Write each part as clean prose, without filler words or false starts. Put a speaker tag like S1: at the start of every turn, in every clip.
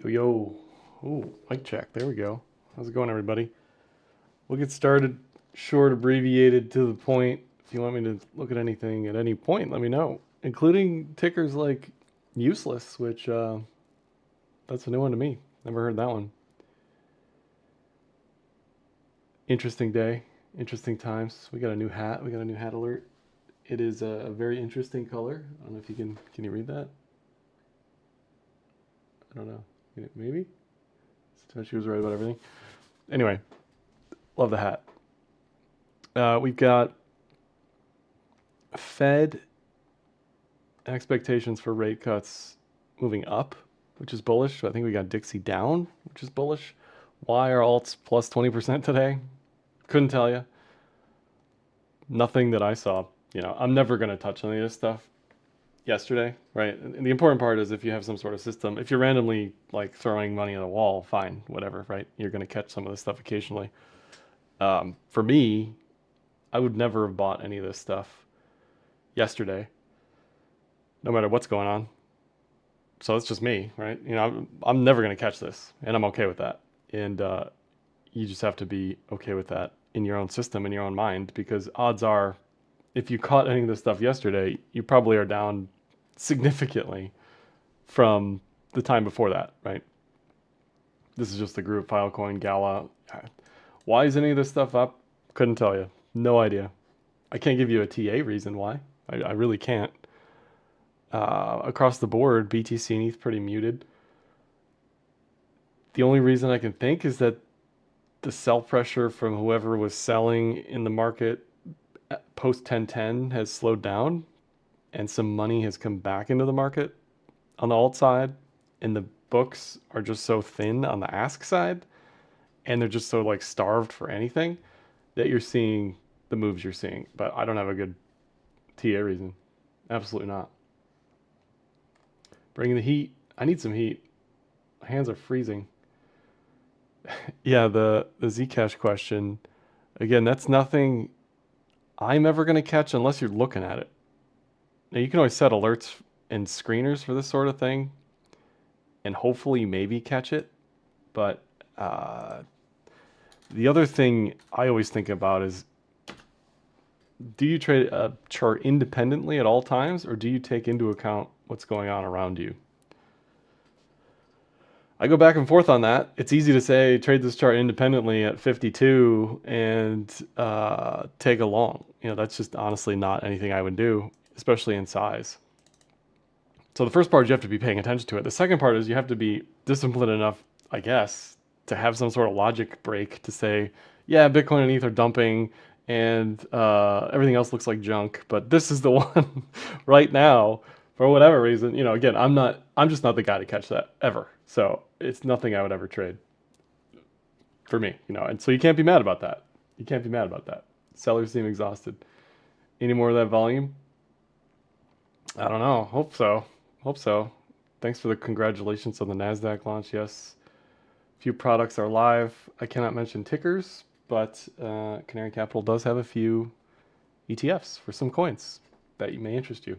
S1: Yo, yo. Ooh, mic check. There we go. How's it going, everybody? We'll get started short, abbreviated, to the point. If you want me to look at anything at any point, let me know, including tickers like useless, which that's a new one to me. Never heard that one. Interesting day, interesting times. We got a new hat. We got a new hat alert. It is a very interesting color. I don't know if you can you read that? I don't know. Maybe? She was right about everything. Anyway, love the hat. We've got Fed expectations for rate cuts moving up, which is bullish. I think we got Dixie down, which is bullish. Why are alts plus 20% today? Couldn't tell you. Nothing that I saw. I'm never going to touch any of this stuff yesterday, right? And the important part is if you have some sort of system, if you're randomly like throwing money at a wall, fine, whatever, right? You're going to catch some of this stuff occasionally. For me, I would never have bought any of this stuff yesterday, no matter what's going on. So it's just me, right? I'm never going to catch this, and I'm okay with that. And you just have to be okay with that in your own system, in your own mind, because odds are, if you caught any of this stuff yesterday, you probably are down significantly from the time before that, right? This is just the group Filecoin Gala. Why is any of this stuff up? Couldn't tell you. No idea. I can't give you a TA reason why. I really can't. Across the board, BTC and ETH pretty muted. The only reason I can think is that the sell pressure from whoever was selling in the market post 1010 has slowed down, and some money has come back into the market on the alt side, and the books are just so thin on the ask side, and they're just so like starved for anything that you're seeing the moves you're seeing. But I don't have a good TA reason. Absolutely not. Bringing the heat. I need some heat. My hands are freezing. Yeah, the Zcash question. Again, that's nothing I'm ever going to catch unless you're looking at it. Now, you can always set alerts and screeners for this sort of thing, and hopefully maybe catch it. But the other thing I always think about is, do you trade a chart independently at all times, or do you take into account what's going on around you? I go back and forth on that. It's easy to say trade this chart independently at 52 and take a long. That's just honestly not anything I would do, especially in size. So the first part is you have to be paying attention to it. The second part is you have to be disciplined enough, I guess, to have some sort of logic break to say, yeah, Bitcoin and ETH are dumping and everything else looks like junk, but this is the one right now for whatever reason. Again, I'm just not the guy to catch that ever. So it's nothing I would ever trade for me, and so you can't be mad about that. You can't be mad about that. Sellers seem exhausted. Any more of that volume? I don't know. Hope so. Hope so. Thanks for the congratulations on the NASDAQ launch. Yes. A few products are live. I cannot mention tickers, but Canary Capital does have a few ETFs for some coins that may interest you.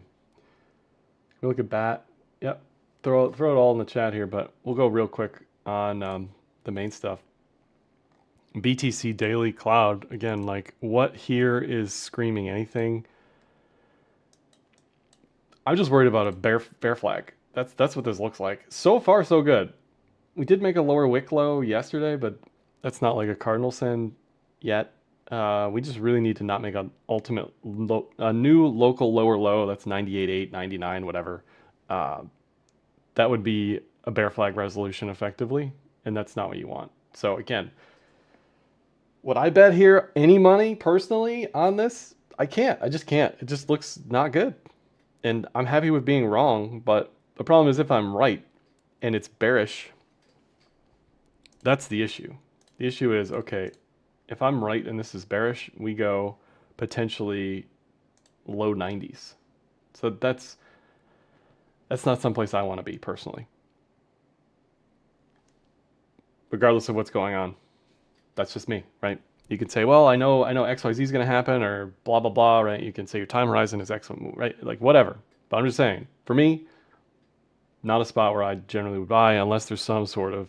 S1: We look at BAT. Yep. Throw it all in the chat here, but we'll go real quick on the main stuff. BTC Daily Cloud. Again, like what here is screaming anything? I'm just worried about a bear flag. That's what this looks like. So far, so good. We did make a lower wick low yesterday, but that's not like a cardinal sin yet. We just really need to not make an ultimate a new local lower low. That's 98.8, 99, whatever. That would be a bear flag resolution effectively, and that's not what you want. So again, would I bet here any money personally on this? I can't. I just can't. It just looks not good. And I'm happy with being wrong, but the problem is if I'm right and it's bearish, that's the issue. The issue is, okay, if I'm right and this is bearish, we go potentially low 90s. So that's not someplace I want to be personally. Regardless of what's going on. That's just me, right? You can say, well, I know XYZ is going to happen or blah, blah, blah, right? You can say your time horizon is X, right? Like whatever. But I'm just saying, for me, Not a spot where I generally would buy unless there's some sort of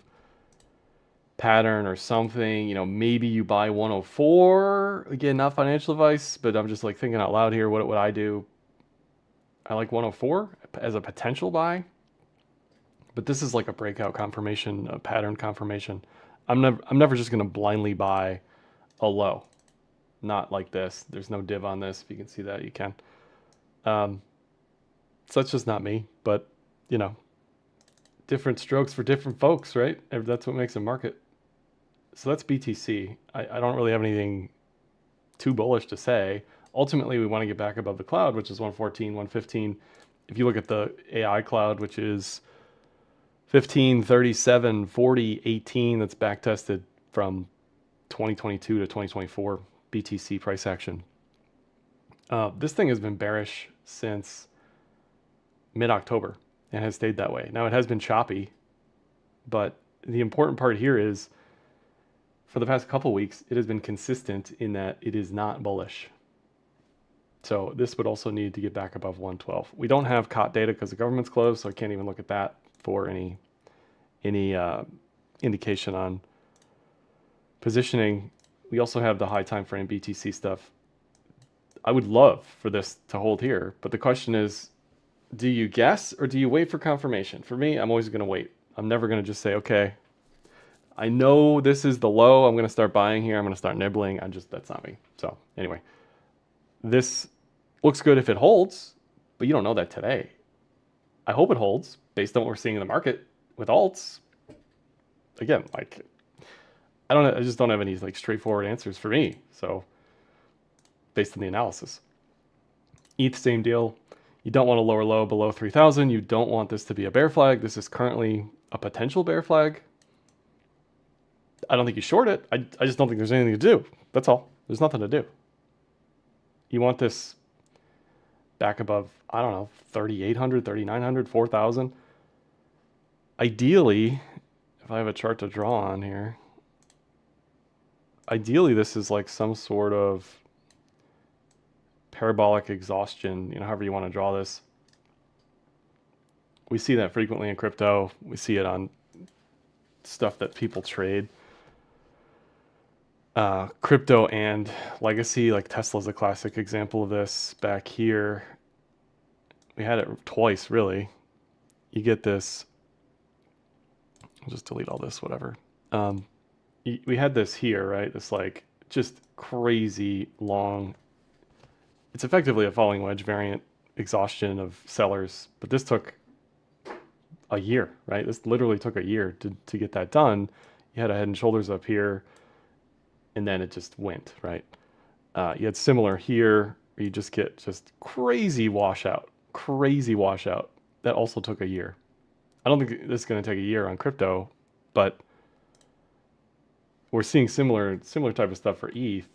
S1: pattern or something. Maybe you buy 104. Again, not financial advice, but I'm just like thinking out loud here. What would I do? I like 104 as a potential buy, but this is like a breakout confirmation, a pattern confirmation. I'm never just going to blindly buy a low. Not like this. There's no div on this. If you can see that, you can. So that's just not me, but different strokes for different folks, right? That's what makes a market. So that's BTC. I don't really have anything too bullish to say. Ultimately, we want to get back above the cloud, which is 114, 115. If you look at the AI cloud, which is 15, 37, 40, 18, that's back tested from 2022 to 2024 BTC price action. This thing has been bearish since mid-October and has stayed that way. Now it has been choppy, but the important part here is for the past couple weeks, it has been consistent in that it is not bullish. So this would also need to get back above 112. We don't have COT data because the government's closed, so I can't even look at that for any indication on positioning. We also have the high time frame BTC stuff. I would love for this to hold here, but the question is, do you guess or do you wait for confirmation? For me, I'm always going to wait. I'm never going to just say, okay, I know this is the low. I'm going to start buying here. I'm going to start nibbling. That's not me. So anyway, this looks good if it holds, but you don't know that today. I hope it holds based on what we're seeing in the market with alts. Again, I just don't have any straightforward answers for me. So based on the analysis, ETH, same deal. You don't want a lower low below 3,000. You don't want this to be a bear flag. This is currently a potential bear flag. I don't think you short it. I just don't think there's anything to do. That's all. There's nothing to do. You want this back above, 3,800, 3,900, 4,000. Ideally, if I have a chart to draw on here, ideally this is like some sort of parabolic exhaustion, however you want to draw this. We see that frequently in crypto. We see it on stuff that people trade. Crypto and legacy, like Tesla's a classic example of this. Back here, we had it twice, really. You get this, I'll just delete all this, whatever. We had this here, right? This just crazy long, it's effectively a falling wedge variant exhaustion of sellers, but this took a year, right? This literally took a year to get that done. You had a head and shoulders up here, and then it just went, right? You had similar here, where you just get crazy washout. That also took a year. I don't think this is going to take a year on crypto, but we're seeing similar type of stuff for ETH.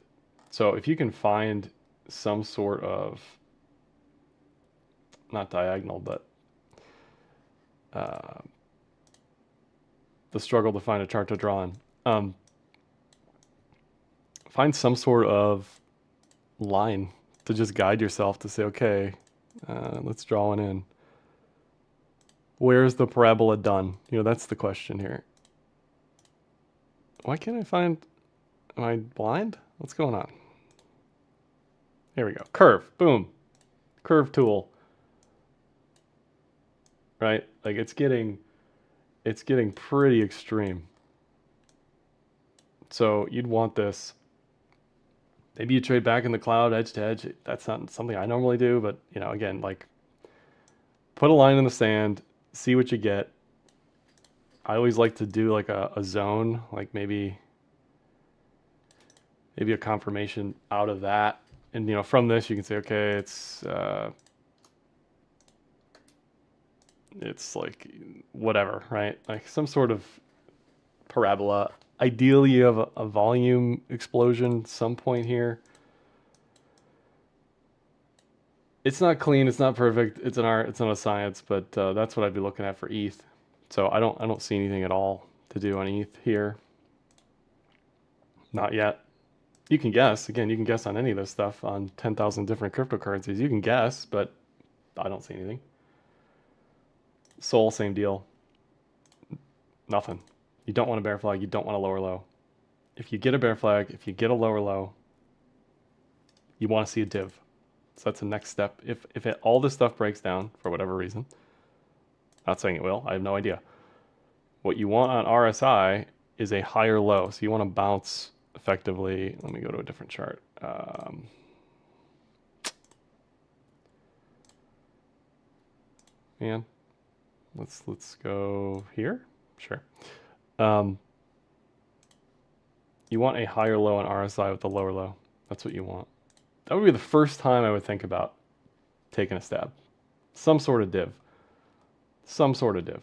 S1: So if you can find some sort of, not diagonal, but the struggle to find a chart to draw on. Find some sort of line to just guide yourself to say, okay, let's draw one in. Where's the parabola done? That's the question here. Why can't I find, am I blind? What's going on? Here we go. Curve, boom. Curve tool. Right? It's getting pretty extreme. So you'd want this. Maybe you trade back in the cloud edge to edge. That's not something I normally do, but again, put a line in the sand, see what you get. I always like to do a zone, maybe a confirmation out of that. And from this you can say, okay, it's whatever, right? Some sort of parabola. Ideally you have a volume explosion some point here. It's not clean, it's not perfect, it's an art, it's not a science, but that's what I'd be looking at for ETH. So I don't see anything at all to do on ETH here. Not yet. You can guess. Again, you can guess on any of this stuff on 10,000 different cryptocurrencies. You can guess, but I don't see anything. Sol, same deal. Nothing. You don't want a bear flag. You don't want a lower low. If you get a bear flag, if you get a lower low, you want to see a div. So that's the next step. If all this stuff breaks down for whatever reason, not saying it will, I have no idea. What you want on RSI is a higher low. So you want to bounce effectively. Let me go to a different chart. Man, let's go here. Sure. You want a higher low on RSI with a lower low. That's what you want. That would be the first time I would think about taking a stab. Some sort of div. Some sort of div.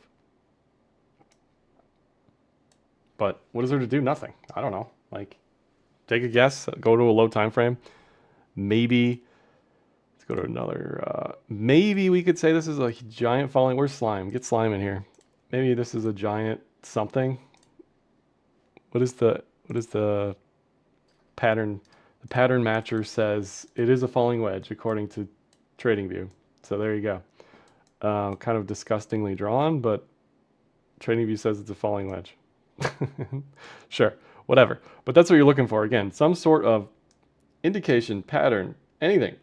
S1: But what is there to do? Nothing. I don't know. Like, take a guess. Go to a low time frame. Maybe, let's go to another. Maybe we could say this is a giant falling. Where's slime? Get slime in here. Maybe this is a giant something. What is the pattern? The pattern matcher says it is a falling wedge according to TradingView. So there you go. Kind of disgustingly drawn, but TradingView says it's a falling wedge. Sure, whatever. But that's what you're looking for. Again, some sort of indication, pattern, anything.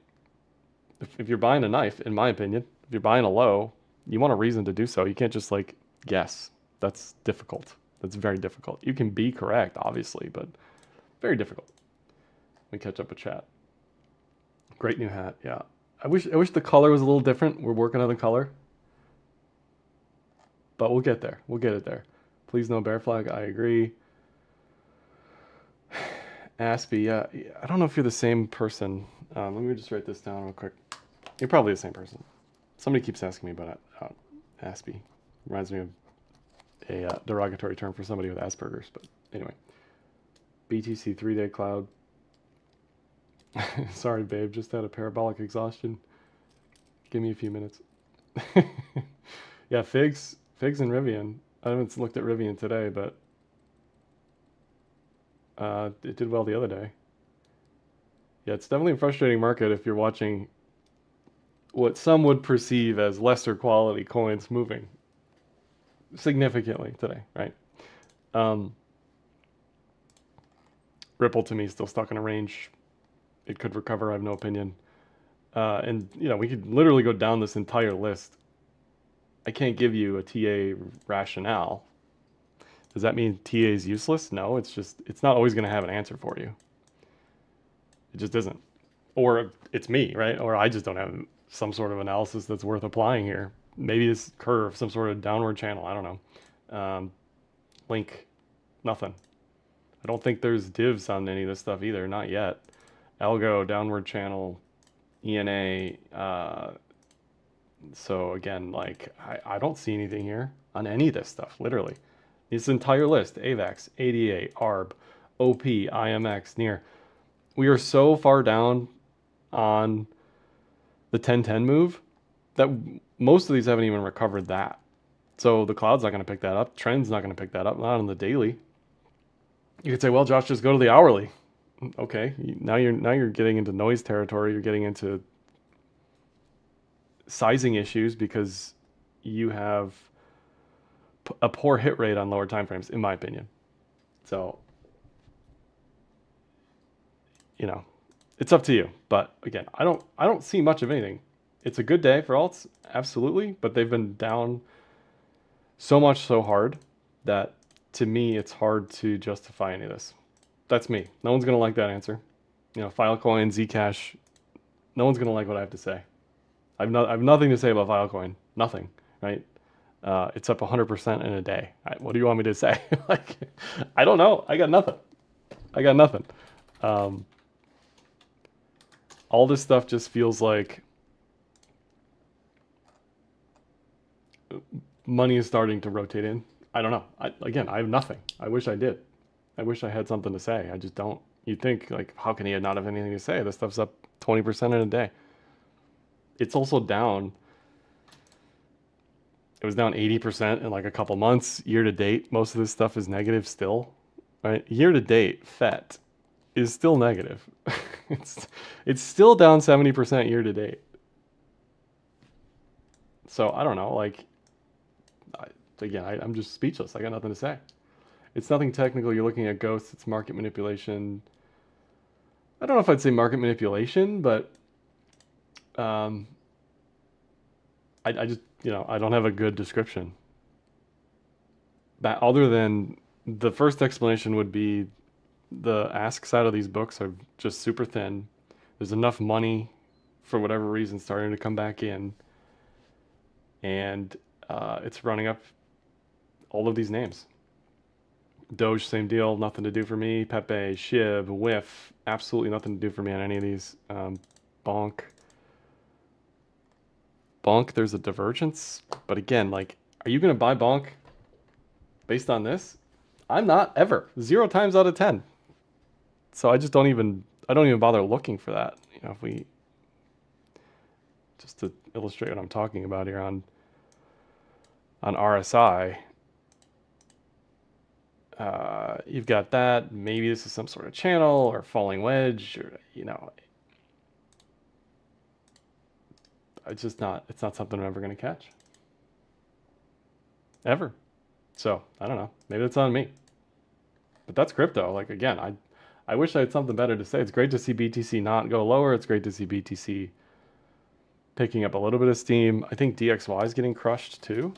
S1: If you're buying a knife, in my opinion, if you're buying a low, you want a reason to do so. You can't just like guess. That's difficult. That's very difficult. You can be correct, obviously, but very difficult. Let me catch up with chat. Great new hat. Yeah. I wish the color was a little different. We're working on the color. But we'll get there. We'll get it there. Please no bear flag. I agree. Aspie, yeah. I don't know if you're the same person. Let me just write this down real quick. You're probably the same person. Somebody keeps asking me about Aspie. Reminds me of a derogatory term for somebody with Asperger's. But anyway. BTC 3-day cloud. Sorry, babe. Just had a parabolic exhaustion. Give me a few minutes. Yeah, Figs and Rivian. I haven't looked at Rivian today, but it did well the other day. Yeah, it's definitely a frustrating market if you're watching what some would perceive as lesser quality coins moving significantly today, right? Ripple to me is still stuck in a range. It could recover, I have no opinion. And you know, we could literally go down this entire list. I can't give you a TA rationale. Does that mean TA is useless? No, it's not always going to have an answer for you. It just isn't. Or it's me, right? Or I just don't have some sort of analysis that's worth applying here. Maybe this curve, some sort of downward channel, I don't know. Link, nothing. I don't think there's divs on any of this stuff either, not yet. Algo, downward channel, ENA. So again, like, I don't see anything here on any of this stuff, literally. This entire list, AVAX, ADA, ARB, OP, IMX, NEAR. We are so far down on the 10-10 move that most of these haven't even recovered that. So the cloud's not going to pick that up. Trend's not going to pick that up, not on the daily. You could say, well, Josh, just go to the hourly. Okay, now you're getting into noise territory. You're getting into sizing issues because you have a poor hit rate on lower time frames, in my opinion. So, you know, it's up to you. But again, I don't see much of anything. It's a good day for alts, absolutely, but they've been down so much so hard that to me it's hard to justify any of this. That's me. No one's gonna like that answer. You know, Filecoin, Zcash, no one's gonna like what I have to say. I have nothing to say about Filecoin. Nothing, right? It's up 100% in a day. What do you want me to say? Like, I don't know. I got nothing. All this stuff just feels like money is starting to rotate in. I don't know. Again, I have nothing. I wish I did. I wish I had something to say. I just don't. You'd think, like, how can he not have anything to say? This stuff's up 20% in a day. It's also down. It was down 80% in like a couple months. Year to date, most of this stuff is negative still, right? Year to date, FET is still negative. It's still down 70% year to date. So I don't know, like, again, I'm just speechless. I got nothing to say. It's nothing technical. You're looking at ghosts. It's market manipulation. I don't know if I'd say market manipulation, but um, I just, I don't have a good description. That other than the first explanation would be the ask side of these books are just super thin. There's enough money for whatever reason starting to come back in, and it's running up all of these names. Doge, same deal, nothing to do for me. Pepe, Shiv, Whiff, absolutely nothing to do for me on any of these. Bonk. Bonk, there's a divergence, but again, like, are you going to buy Bonk based on this? I'm not, ever. 0 times out of 10. So I don't even bother looking for that. If we, just to illustrate what I'm talking about here on RSI, you've got that. Maybe this is some sort of channel or falling wedge, or it's not something I'm ever going to catch. Ever. So I don't know. Maybe it's on me. But that's crypto. Like, again, I wish I had something better to say. It's great to see BTC not go lower. It's great to see BTC picking up a little bit of steam. I think DXY is getting crushed too.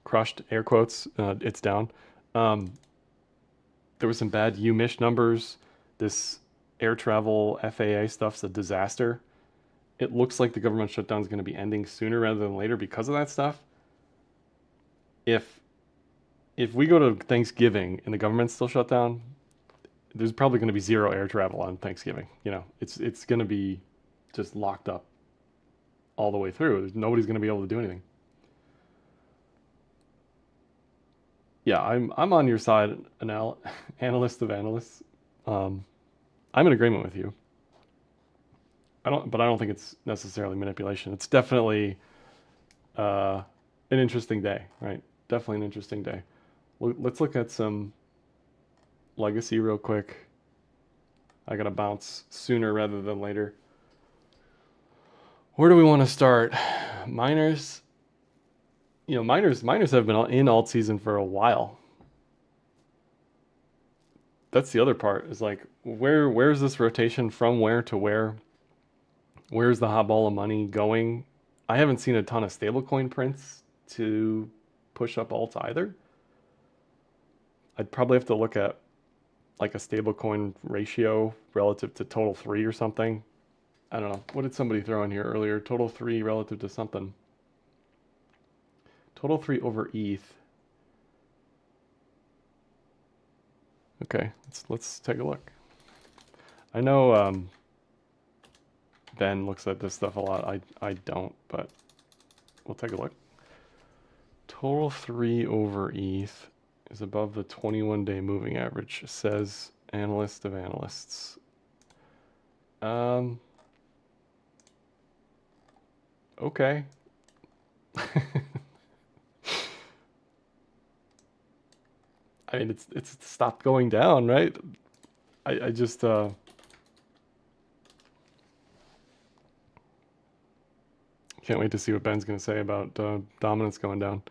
S1: Crushed, air quotes. It's down. There was some bad UMISH numbers. This air travel FAA stuff's a disaster. It looks like the government shutdown is going to be ending sooner rather than later because of that stuff. If we go to Thanksgiving and the government's still shut down, there's probably going to be 0 air travel on Thanksgiving. It's going to be just locked up all the way through. Nobody's going to be able to do anything. Yeah, I'm on your side, analyst of analysts. I'm in agreement with you. I don't think it's necessarily manipulation. It's definitely an interesting day, right? Definitely an interesting day. Let's look at some legacy real quick. I gotta bounce sooner rather than later. Where do we want to start? Miners. Miners have been in alt season for a while. That's the other part, is like, where's this rotation from where to where? Where's the hot ball of money going? I haven't seen a ton of stablecoin prints to push up alts either. I'd probably have to look at like a stablecoin ratio relative to total 3 or something. I don't know. What did somebody throw in here earlier? Total 3 relative to something. Total 3 over ETH. Okay, let's take a look. I know Ben looks at this stuff a lot. I don't, but we'll take a look. Total 3 over ETH is above the 21-day moving average, says analyst of analysts. Okay. I mean, it's stopped going down, right? I just can't wait to see what Ben's going to say about dominance going down.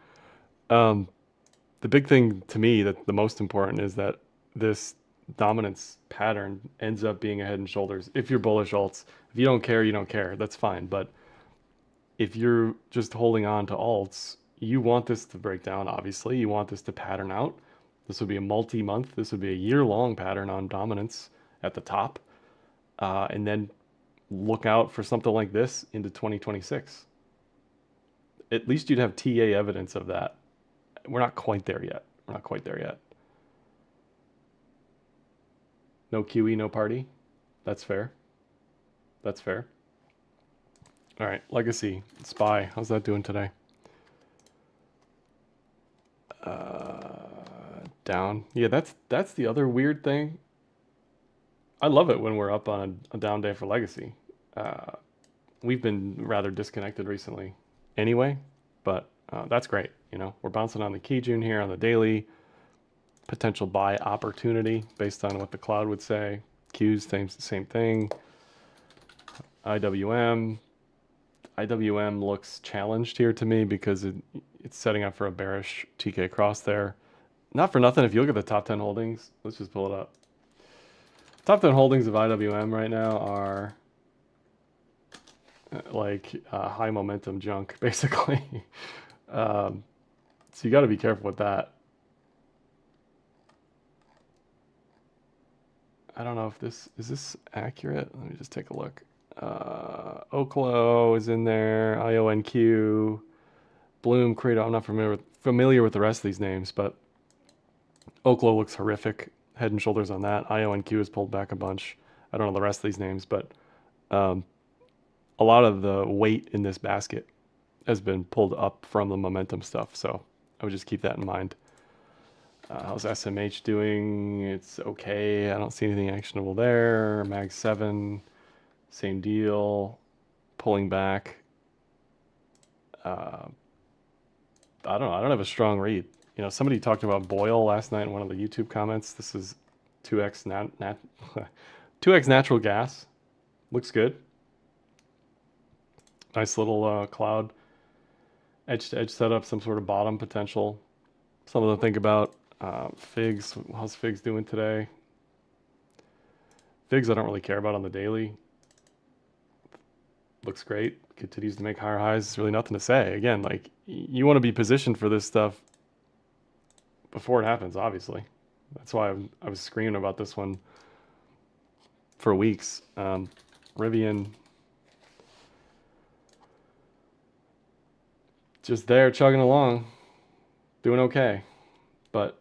S1: The big thing to me, that the most important, is that this dominance pattern ends up being a head and shoulders. If you're bullish alts, if you don't care, you don't care. That's fine. But if you're just holding on to alts, you want this to break down, obviously. You want this to pattern out. This would be a multi-month, this would be a year-long pattern on dominance at the top. And then look out for something like this into 2026. At least you'd have TA evidence of that. We're not quite there yet. We're not quite there yet. No QE, no party. That's fair. That's fair. All right, Legacy, SPY. How's that doing today? Down. Yeah, that's the other weird thing. I love it when we're up on a down day for Legacy. We've been rather disconnected recently anyway, but that's great. We're bouncing on the Kijun here on the daily. Potential buy opportunity based on what the cloud would say. Q's same thing. IWM. IWM looks challenged here to me because it's setting up for a bearish TK cross there. Not for nothing, if you look at the top 10 holdings, let's just pull it up. Top 10 holdings of IWM right now are like high momentum junk, basically. So you got to be careful with that. I don't know if is this accurate? Let me just take a look. Oklo is in there, IONQ, Bloom, Credo. I'm not familiar with the rest of these names, but Oklo looks horrific. Head and shoulders on that. IONQ has pulled back a bunch. I don't know the rest of these names, but a lot of the weight in this basket has been pulled up from the momentum stuff. So I would just keep that in mind. How's SMH doing? It's okay. I don't see anything actionable there. Mag 7, same deal. Pulling back. I don't know. I don't have a strong read. You know, somebody talked about Boyle last night in one of the YouTube comments. This is 2x 2x natural gas. Looks good. Nice little cloud edge to edge setup, some sort of bottom potential. Something to think about. Figs, how's Figs doing today? Figs I don't really care about on the daily. Looks great. Continues to make higher highs. There's really nothing to say. Again, like you want to be positioned for this stuff before it happens, obviously. That's why I was screaming about this one for weeks. Rivian, just there chugging along, doing okay. But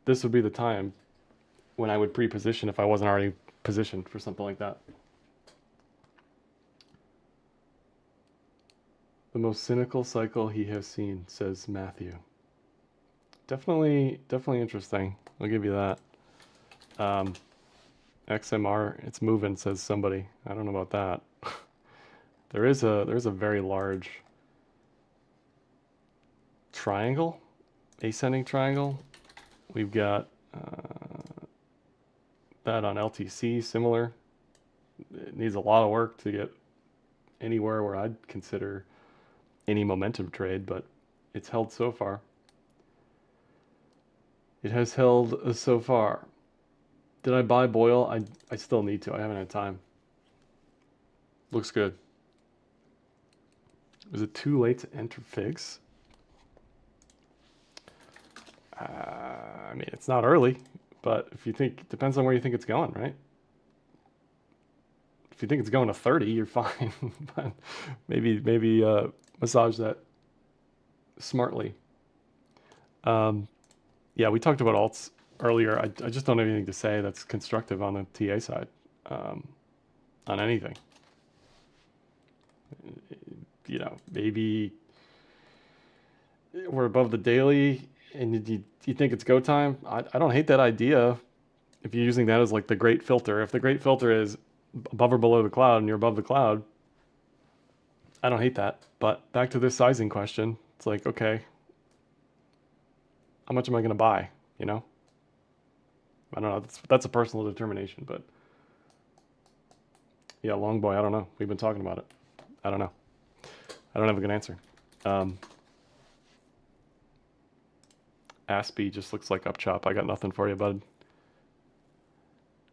S1: this would be the time when I would pre-position if I wasn't already positioned for something like that. The most cynical cycle he has seen, says Matthew. Definitely interesting. I'll give you that. XMR, it's moving, says somebody. I don't know about that. There's a very large triangle, ascending triangle. We've got that on LTC, similar. It needs a lot of work to get anywhere where I'd consider any momentum trade, but it's held so far. It has held so far. Did I buy Boyle? I still need to. I haven't had time. Looks good. Is it too late to enter Figs? I mean, it's not early, but if you think, it depends on where you think it's going, right? If you think it's going to 30, you're fine. But maybe massage that smartly. Yeah, we talked about alts earlier. I just don't have anything to say that's constructive on the TA side on anything. You know, maybe we're above the daily and you think it's go time. I don't hate that idea if you're using that as like the great filter. If the great filter is above or below the cloud and you're above the cloud, I don't hate that. But back to this sizing question, it's like, okay, how much am I going to buy? You know, I don't know. That's a personal determination, but yeah, long boy, I don't know. We've been talking about it. I don't know. I don't have a good answer. Aspie just looks like up chop. I got nothing for you, bud.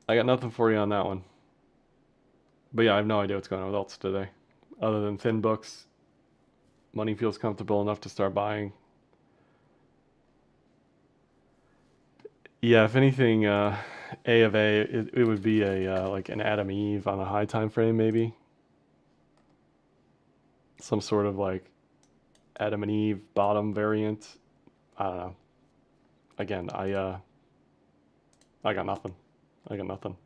S1: I got nothing for you on that one. But yeah, I have no idea what's going on with alts today. Other than thin books, money feels comfortable enough to start buying. Yeah, if anything, A of A, it would be a like an Adam Eve on a high time frame, maybe. Some sort of like Adam and Eve bottom variant. I don't know. Again, I got nothing. I got nothing.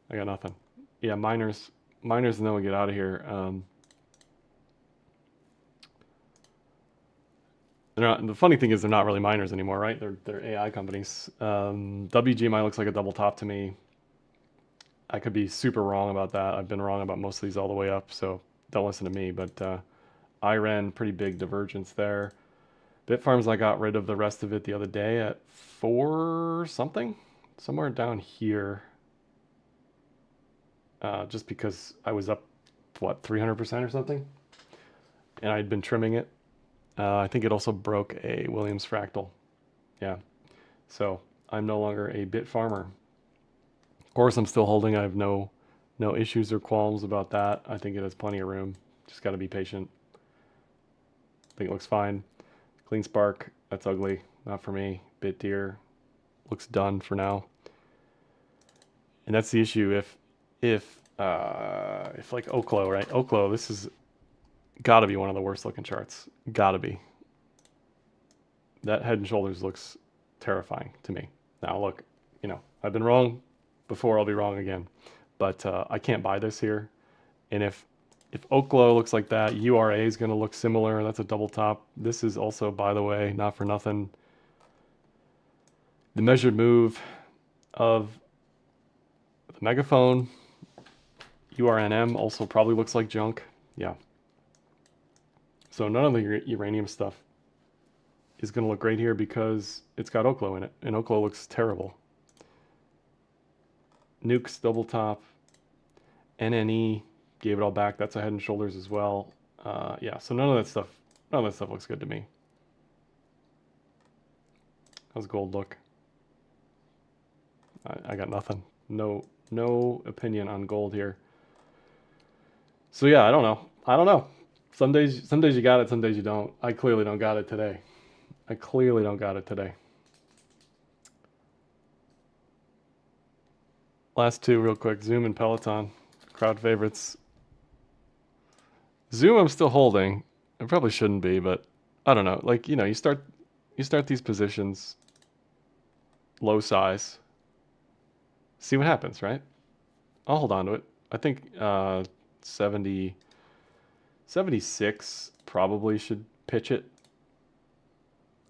S1: I got nothing. Yeah, miners, and then we'll get out of here. They're not. The funny thing is, they're not really miners anymore, right? They're AI companies. WGMI looks like a double top to me. I could be super wrong about that. I've been wrong about most of these all the way up, so don't listen to me. But IREN, pretty big divergence there. Bitfarms, I got rid of the rest of it the other day at 4 something, somewhere down here. just because I was up, what, 300% or something? And I'd been trimming it. I think it also broke a Williams fractal. Yeah. So I'm no longer a bit farmer. Of course, I'm still holding. I have no issues or qualms about that. I think it has plenty of room. Just got to be patient. I think it looks fine. Clean spark. That's ugly. Not for me. Bit deer. Looks done for now. And that's the issue. If like Oklo, right? Oklo, this is got to be one of the worst looking charts. Got to be. That head and shoulders looks terrifying to me. Now look, I've been wrong before. I'll be wrong again. But I can't buy this here. And if Oklo looks like that, URA is going to look similar. That's a double top. This is also, by the way, not for nothing, the measured move of the megaphone. URNM also probably looks like junk. Yeah. So none of the uranium stuff is going to look great here because it's got Oklo in it, and Oklo looks terrible. Nukes double top. NNE gave it all back. That's a head and shoulders as well. Yeah, so none of that stuff looks good to me. How's gold look? I got nothing. No opinion on gold here. So yeah, I don't know. Some days you got it, some days you don't. I clearly don't got it today. Last two real quick. Zoom and Peloton. Crowd favorites. Zoom I'm still holding. I probably shouldn't be, but I don't know. Like, you start these positions low size. See what happens, right? I'll hold on to it. I think 76 probably should pitch it.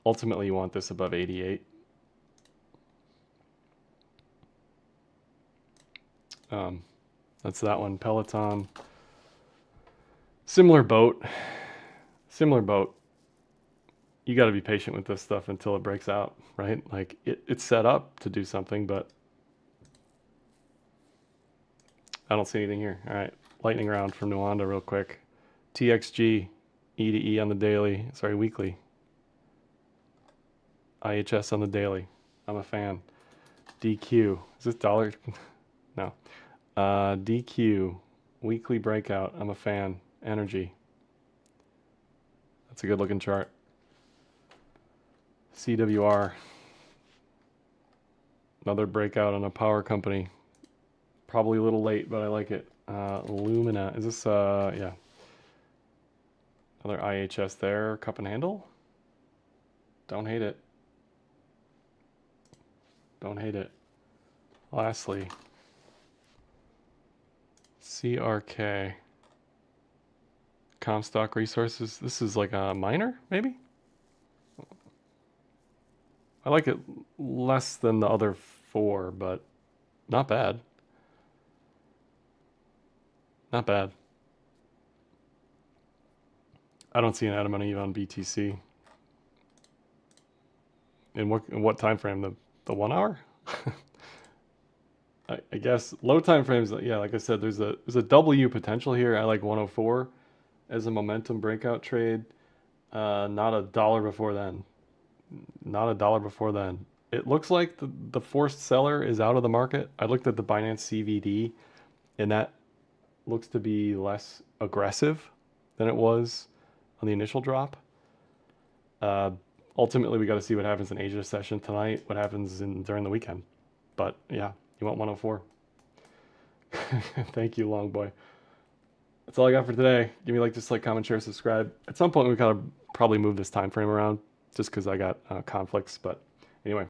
S1: Ultimately, you want this above 88. That's that one. Peloton. Similar boat. You got to be patient with this stuff until it breaks out, right? Like it's set up to do something, but I don't see anything here. All right, lightning round from Nuanda real quick. TXG, E to E on the daily. Sorry, weekly. IHS on the daily. I'm a fan. DQ. Is this dollar? No. DQ. Weekly breakout. I'm a fan. Energy. That's a good looking chart. CWR. Another breakout on a power company. Probably a little late, but I like it. Lumina. Is this, yeah. Another IHS there. Cup and handle. Don't hate it. Lastly, CRK. Comstock Resources. This is like a miner, maybe? I like it less than the other four, but not bad. Not bad. I don't see an Adam on EVE on BTC. In what time frame? The 1 hour? I guess low time frames. Yeah, like I said, there's a W potential here. I like 104 as a momentum breakout trade. Not a dollar before then. It looks like the forced seller is out of the market. I looked at the Binance CVD, and that looks to be less aggressive than it was on the initial drop. Ultimately, we got to see what happens in Asia session tonight, what happens during the weekend. But yeah, you want 104. Thank you, long boy. That's all I got for today. Give me like, comment, share, subscribe. At some point, we gotta probably move this time frame around just because I got conflicts. But anyway.